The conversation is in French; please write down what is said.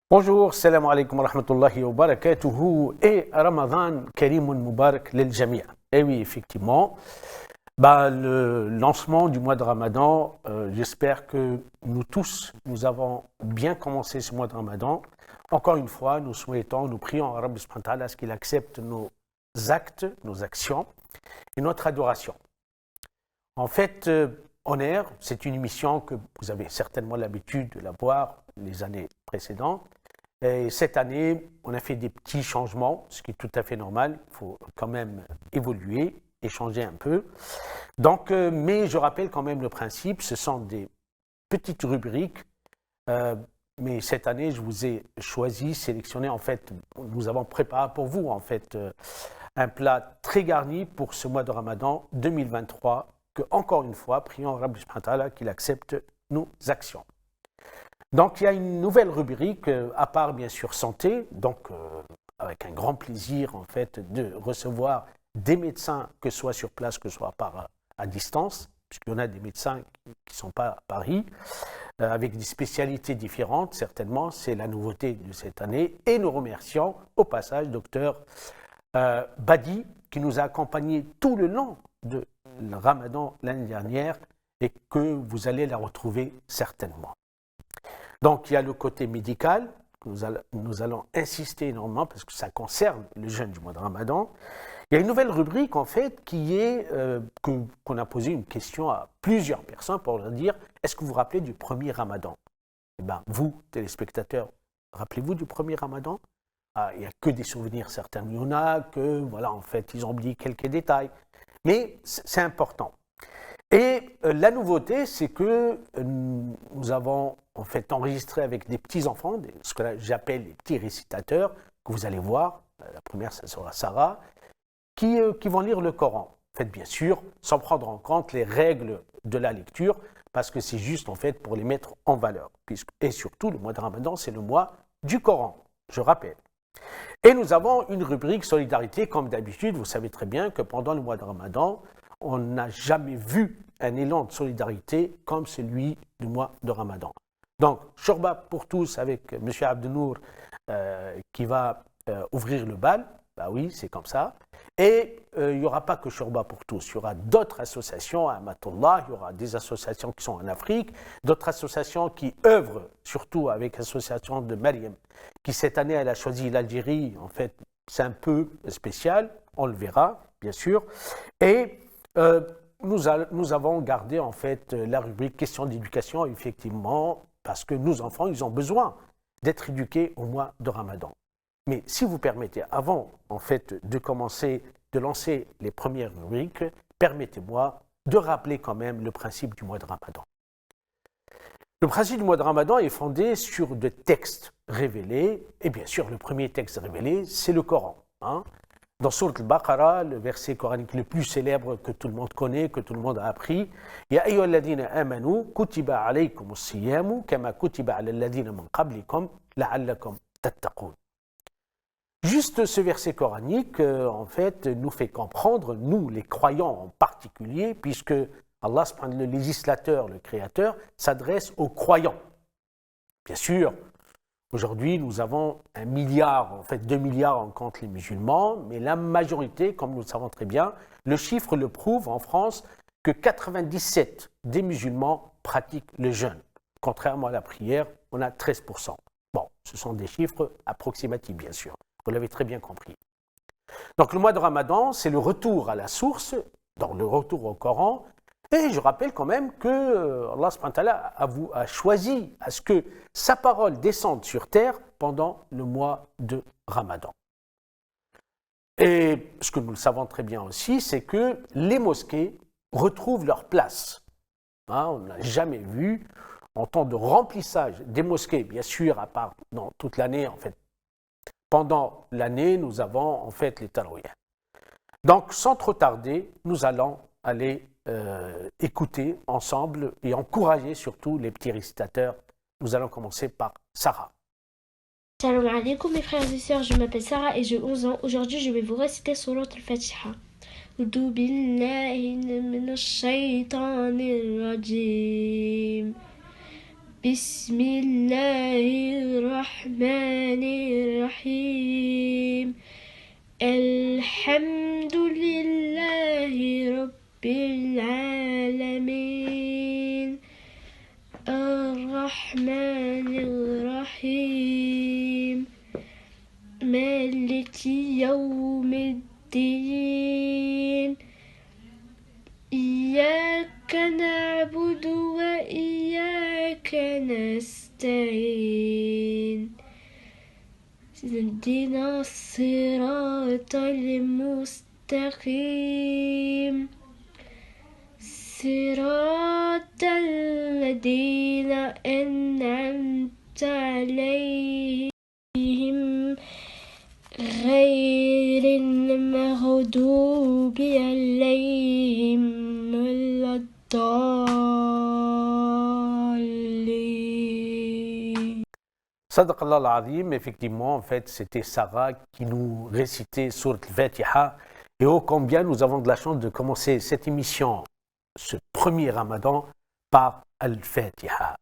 Bonjour, salam alaikum wa rahmatullahi wa barakatuhu et Ramadan Karim Mubarak lil Jamia. Et oui, effectivement, le lancement du mois de Ramadan, j'espère que nous tous, nous avons bien commencé ce mois de Ramadan. Encore une fois, nous souhaitons, nous prions à Rabbi subhanahu wa ta'ala à ce qu'il accepte nos actes, nos actions et notre adoration. En fait, On Air, c'est une émission que vous avez certainement l'habitude de la voir les années précédentes. Et cette année, on a fait des petits changements, ce qui est tout à fait normal. Il faut quand même évoluer et changer un peu. Donc, mais je rappelle quand même le principe, ce sont des petites rubriques. Mais cette année, je vous ai choisi, sélectionné, en fait, nous avons préparé pour vous, en fait, un plat très garni pour ce mois de Ramadan 2023, que, encore une fois, prions Rabbi subhanahu wa ta'ala qu'il accepte nos actions. Donc, il y a une nouvelle rubrique, à part bien sûr santé, donc avec un grand plaisir en fait de recevoir des médecins, que ce soit sur place, que ce soit à distance, puisqu'il y en a des médecins qui ne sont pas à Paris, avec des spécialités différentes, certainement, c'est la nouveauté de cette année. Et nous remercions au passage docteur Badi, qui nous a accompagnés tout le long de le Ramadan l'année dernière et que vous allez la retrouver certainement. Donc, il y a le côté médical, nous allons insister énormément parce que ça concerne le jeûne du mois de Ramadan. Il y a une nouvelle rubrique, en fait, qui est qu'on a posé une question à plusieurs personnes pour leur dire « Est-ce que vous vous rappelez du premier Ramadan ?» Eh bien, vous, téléspectateurs, rappelez-vous du premier Ramadan ? Il n'y a que des souvenirs, certains. Il y en a que, voilà, en fait, ils ont oublié quelques détails. Mais c'est important. Et la nouveauté, c'est que nous avons en fait enregistré avec des petits-enfants, ce que j'appelle les petits récitateurs, que vous allez voir, la première, ça sera Sarah, qui vont lire le Coran. En fait, bien sûr, sans prendre en compte les règles de la lecture, parce que c'est juste en fait pour les mettre en valeur. Et surtout, le mois de Ramadan, c'est le mois du Coran, je rappelle. Et nous avons une rubrique solidarité, comme d'habitude, vous savez très bien que pendant le mois de Ramadan, on n'a jamais vu un élan de solidarité comme celui du mois de Ramadan. Donc, Shorba pour tous avec M. Abdenour qui va ouvrir le bal, oui, c'est comme ça. Et il n'y aura pas que Shorba pour tous, il y aura d'autres associations à Amatullah, il y aura des associations qui sont en Afrique, d'autres associations qui œuvrent, surtout avec l'association de Mariam, qui cette année, elle a choisi l'Algérie, en fait, c'est un peu spécial, on le verra, bien sûr. Et nous avons gardé en fait la rubrique questions d'éducation, effectivement, parce que nos enfants, ils ont besoin d'être éduqués au mois de Ramadan. Mais si vous permettez, avant en fait de lancer les premières rubriques, permettez-moi de rappeler quand même le principe du mois de Ramadan. Le principe du mois de Ramadan est fondé sur des textes révélés, et bien sûr le premier texte révélé, c'est le Coran. Dans Sourate al-Baqarah, le verset coranique le plus célèbre que tout le monde connaît, que tout le monde a appris, Ya ayyuhalladhina amanu kutiba alaykumus siyamu kama kutiba ala alladhina min qablikum la'allakum tattaqun. Juste ce verset coranique, en fait, nous fait comprendre, nous les croyants en particulier, puisque Allah, le législateur, le créateur, s'adresse aux croyants. Bien sûr, aujourd'hui, nous avons 1 milliard, en fait 2 milliards en compte les musulmans, mais la majorité, comme nous le savons très bien, le chiffre le prouve en France que 97 des musulmans pratiquent le jeûne. Contrairement à la prière, on a 13%. Bon, ce sont des chiffres approximatifs, bien sûr. Vous l'avez très bien compris. Donc le mois de Ramadan, c'est le retour à la source, dans le retour au Coran. Et je rappelle quand même que Allah subhanahu wa ta'ala a choisi à ce que sa parole descende sur terre pendant le mois de Ramadan. Et ce que nous le savons très bien aussi, c'est que les mosquées retrouvent leur place. On n'a jamais vu en temps de remplissage des mosquées, bien sûr, à part dans toute l'année, en fait. Pendant l'année, nous avons en fait les tarawih. Donc, sans trop tarder, nous allons aller écouter ensemble et encourager surtout les petits récitateurs. Nous allons commencer par Sarah. Salam alaikum mes frères et sœurs, je m'appelle Sarah et j'ai 11 ans. Aujourd'hui, je vais vous réciter Surat al-Fatiha. A'udhu billahi minash shaytanir rajim. بسم الله الرحمن الرحيم الحمد لله رب العالمين الرحمن الرحيم مالك يوم الدين إياك نعبد وإياك نستعين اهدنا الصراط المستقيم صراط الذين أنعمت عليهم غير المغضوب عليهم ولا الضالين. صدق Allah al-Azim, effectivement, en fait, c'était Sarah qui nous récitait Sourate al-Fatiha. Et ô combien nous avons de la chance de commencer cette émission, ce premier Ramadan, par Al-Fatiha.